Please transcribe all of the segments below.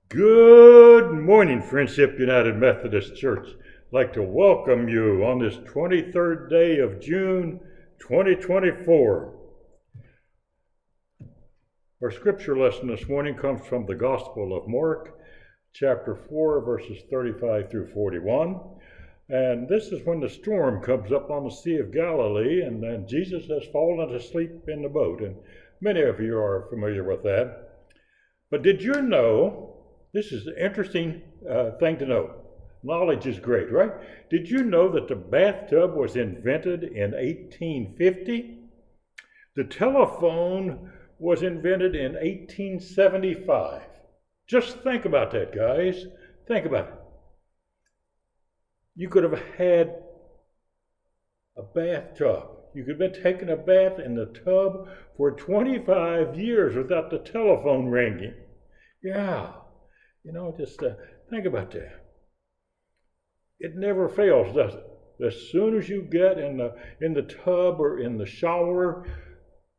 Good morning, Friendship United Methodist Church. I'd like to welcome you on this 23rd day of June 2024. Our scripture lesson this morning comes from the Gospel of Mark, chapter 4, verses 35 through 41. And this is when the storm comes up on the Sea of Galilee, and then Jesus has fallen asleep in the boat. And many of you are familiar with that. But did you know, this is an interesting thing to know. Knowledge is great, right? Did you know that the bathtub was invented in 1850? The telephone was invented in 1875. Just think about that, guys. Think about it. You could have had a bathtub. You could have been taking a bath in the tub for 25 years without the telephone ringing. Yeah. Just think about that. It never fails, does it? As soon as you get in the tub or in the shower,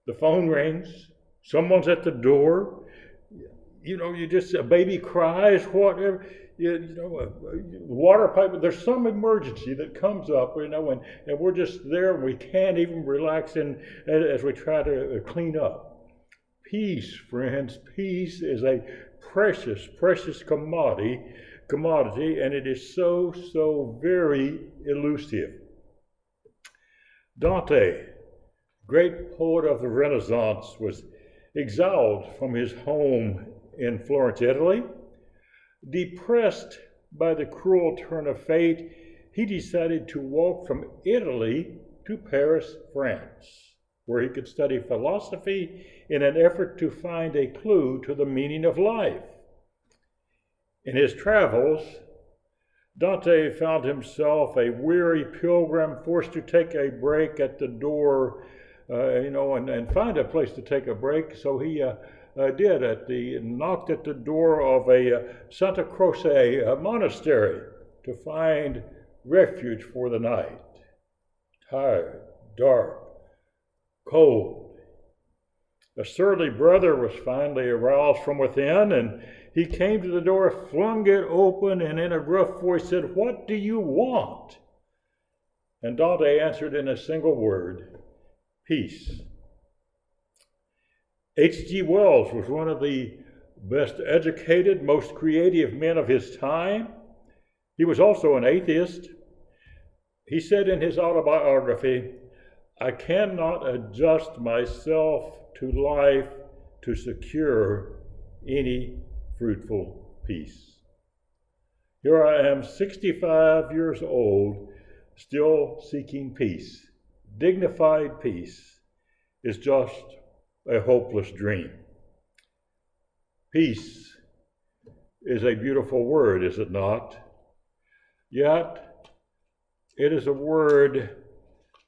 the phone rings. Someone's at the door. A baby cries, whatever. Water pipe. There's some emergency that comes up, and we're just there. And we can't even relax as we try to clean up. Peace, friends. Peace is a precious, precious commodity, and it is so very elusive. Dante, great poet of the Renaissance, was exiled from his home in Florence, Italy. Depressed by the cruel turn of fate, he decided to walk from Italy to Paris, France, where he could study philosophy in an effort to find a clue to the meaning of life. In his travels, Dante found himself a weary pilgrim forced to take a break at the door, and find a place to take a break. So he knocked at the door of a Santa Croce monastery to find refuge for the night. Tired, dark, cold. A surly brother was finally aroused from within, and he came to the door, flung it open, and in a gruff voice said, "What do you want?" And Dante answered in a single word, "Peace." H.G. Wells was one of the best educated, most creative men of his time. He was also an atheist. He said in his autobiography, "I cannot adjust myself to life to secure any fruitful peace." Here I am, 65 years old, still seeking peace. Dignified peace is just a hopeless dream. Peace is a beautiful word, is it not? Yet, it is a word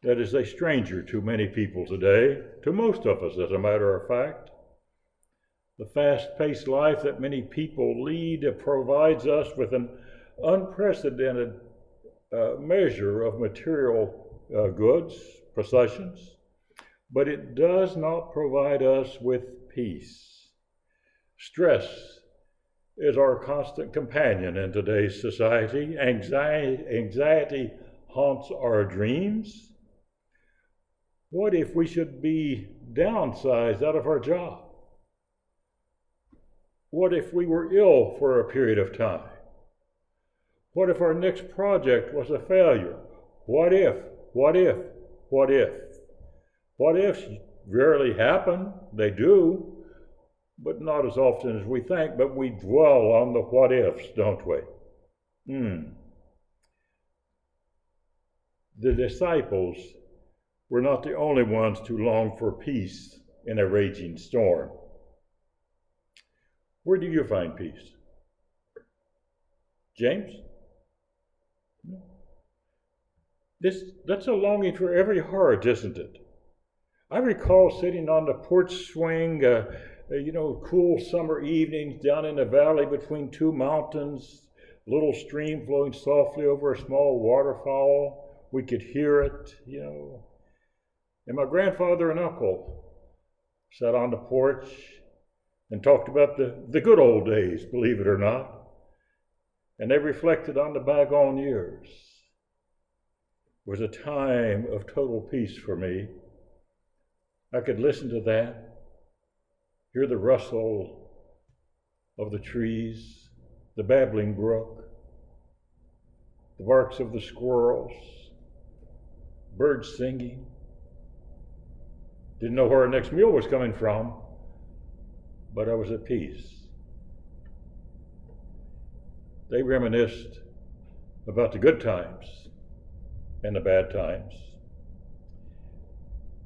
that is a stranger to many people today, to most of us, as a matter of fact. The fast-paced life that many people lead provides us with an unprecedented measure of material goods, possessions, but it does not provide us with peace. Stress is our constant companion in today's society. Anxiety haunts our dreams. What if we should be downsized out of our job? What if we were ill for a period of time? What if our next project was a failure? What if? What ifs rarely happen. They do, but not as often as we think. But we dwell on the what ifs, don't we? The disciples were not the only ones to long for peace in a raging storm. Where do you find peace? James? That's a longing for every heart, isn't it? I recall sitting on the porch swing, cool summer evenings down in the valley between two mountains, a little stream flowing softly over a small waterfall. We could hear it, And my grandfather and uncle sat on the porch and talked about the good old days, believe it or not. And they reflected on the bygone years. It was a time of total peace for me. I could listen to that, hear the rustle of the trees, the babbling brook, the barks of the squirrels, birds singing. Didn't know where our next meal was coming from, but I was at peace. They reminisced about the good times and the bad times.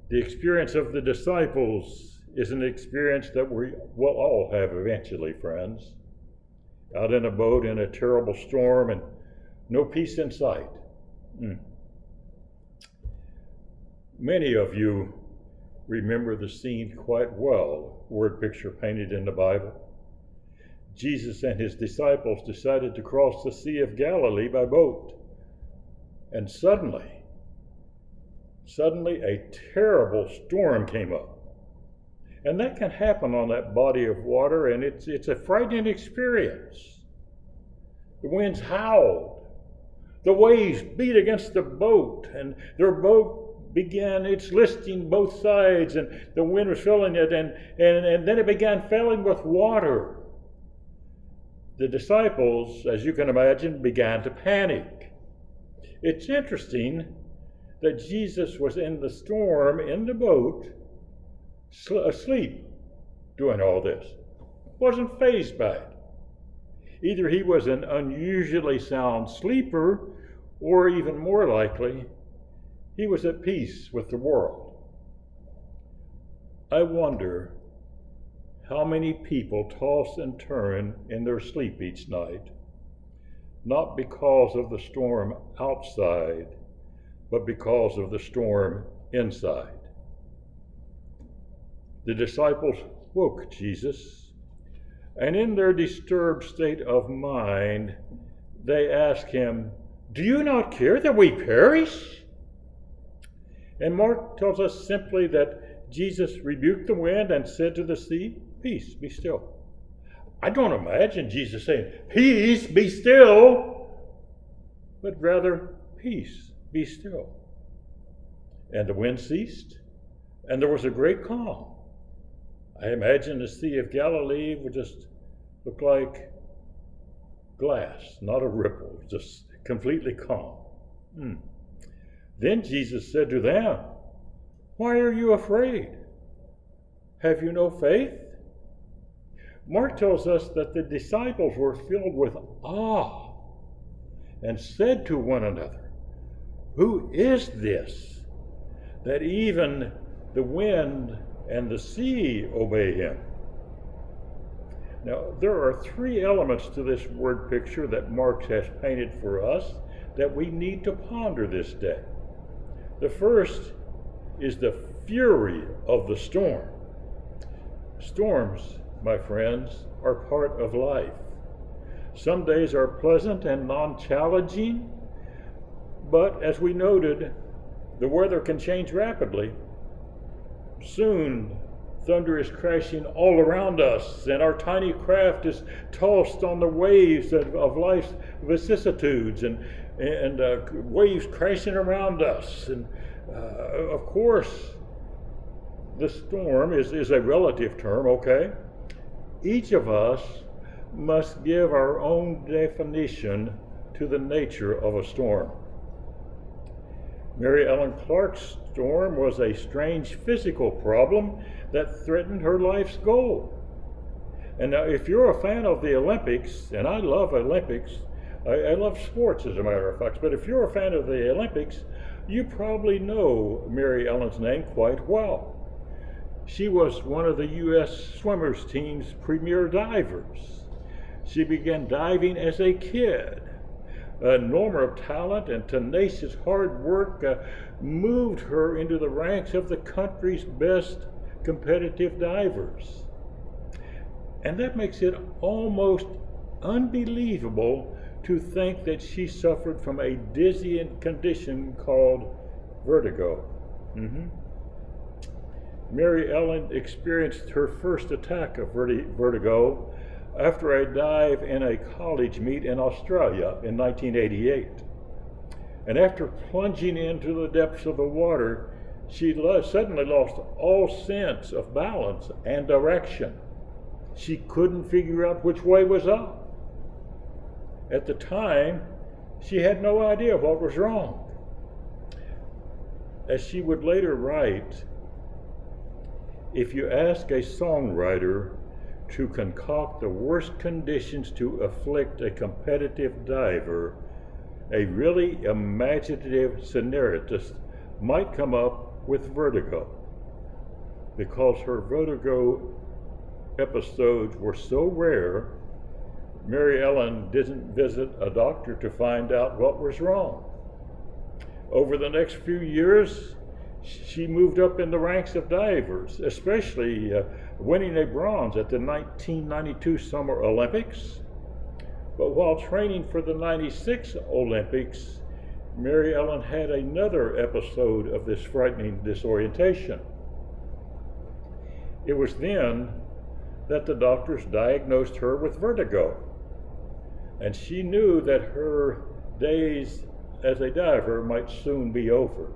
The experience of the disciples is an experience that we will all have eventually, friends. Out in a boat in a terrible storm and no peace in sight. Many of you remember the scene quite well, word picture painted in the Bible. Jesus and his disciples decided to cross the Sea of Galilee by boat. And suddenly a terrible storm came up. And that can happen on that body of water, and it's a frightening experience. The winds howled. The waves beat against the boat, and their boat began its listing both sides, and the wind was filling it, and then it began filling with water. The disciples, as you can imagine, began to panic. It's interesting that Jesus was in the storm, in the boat, asleep, doing all this. Wasn't fazed by it. Either he was an unusually sound sleeper, or even more likely, he was at peace with the world. I wonder how many people toss and turn in their sleep each night, not because of the storm outside, but because of the storm inside. The disciples woke Jesus, and in their disturbed state of mind, they asked him, "Do you not care that we perish?" And Mark tells us simply that Jesus rebuked the wind and said to the sea, "Peace, be still." I don't imagine Jesus saying, "Peace, be still," but rather, "Peace, be still." And the wind ceased, and there was a great calm. I imagine the Sea of Galilee would just look like glass, not a ripple, just completely calm. Then Jesus said to them, "Why are you afraid? Have you no faith?" Mark tells us that the disciples were filled with awe and said to one another, "Who is this, that even the wind and the sea obey him?" Now, there are three elements to this word picture that Mark has painted for us that we need to ponder this day. The first is the fury of the storm. Storms, my friends, are part of life. Some days are pleasant and non-challenging, but as we noted, the weather can change rapidly. Soon, thunder is crashing all around us, and our tiny craft is tossed on the waves of life's vicissitudes, and waves crashing around us. And of course, the storm is a relative term, okay? Each of us must give our own definition to the nature of a storm. Mary Ellen Clark's storm was a strange physical problem that threatened her life's goal. And now, if you're a fan of the Olympics, and I love Olympics, I love sports as a matter of fact, but if you're a fan of the Olympics, you probably know Mary Ellen's name quite well. She was one of the U.S. swimmers team's premier divers. She began diving as a kid. An enormous talent and tenacious hard work moved her into the ranks of the country's best competitive divers. And that makes it almost unbelievable to think that she suffered from a dizzying condition called vertigo. Mary Ellen experienced her first attack of vertigo after a dive in a college meet in Australia in 1988. And after plunging into the depths of the water, she suddenly lost all sense of balance and direction. She couldn't figure out which way was up. At the time, she had no idea what was wrong. As she would later write, if you ask a songwriter to concoct the worst conditions to afflict a competitive diver, a really imaginative scenarist might come up with vertigo. Because her vertigo episodes were so rare, Mary Ellen didn't visit a doctor to find out what was wrong. Over the next few years, she moved up in the ranks of divers, especially winning a bronze at the 1992 Summer Olympics. But while training for the 96 Olympics, Mary Ellen had another episode of this frightening disorientation. It was then that the doctors diagnosed her with vertigo, and she knew that her days as a diver might soon be over.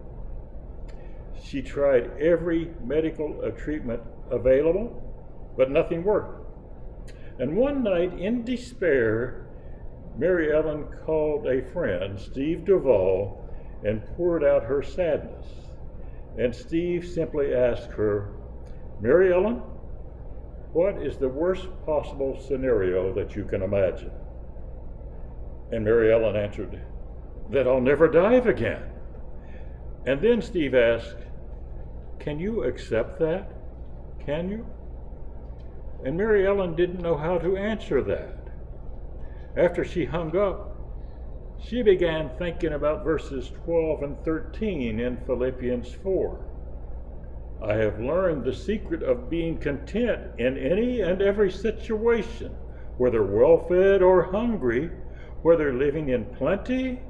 She tried every medical treatment available, but nothing worked. And one night, in despair, Mary Ellen called a friend, Steve Duvall, and poured out her sadness. And Steve simply asked her, "Mary Ellen, what is the worst possible scenario that you can imagine?" And Mary Ellen answered, "That I'll never dive again." And then Steve asked, "Can you accept that? Can you?" And Mary Ellen didn't know how to answer that. After she hung up, she began thinking about verses 12 and 13 in Philippians 4. "I have learned the secret of being content in any and every situation, whether well-fed or hungry, whether living in plenty